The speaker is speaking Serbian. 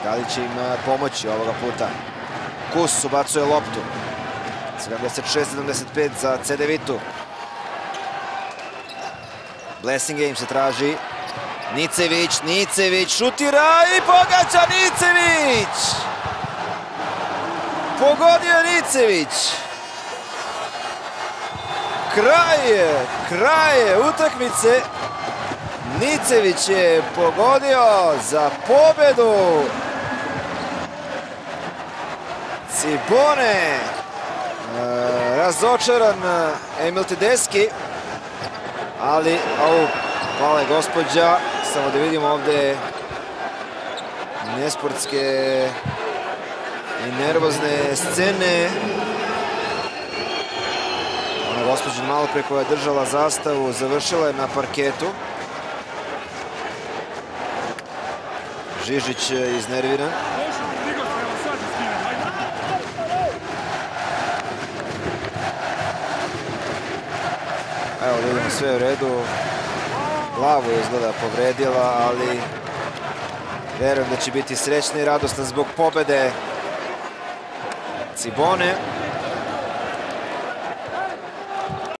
Da li će im pomoći ovoga puta? Kus ubacuje loptu. 76-75 za CDVitu. Blessing im se traži. Nicević šutira i pogađa Nicević! Pogodio Nicević! Kraj je utakmice. Nicević je pogodio za pobedu. Cibone, razočaran Emil Tedeschi, ali pala je gospođa. Samo da vidimo ovde nesportske i nervozne scene. Ona gospođa malo pre koja je držala zastavu završila je na parketu. Žižić iznerviran. Evo, vidimo sve u redu. Glavu je izgleda povredila, ali verujem da će biti srećna i radosna zbog pobede Cibone.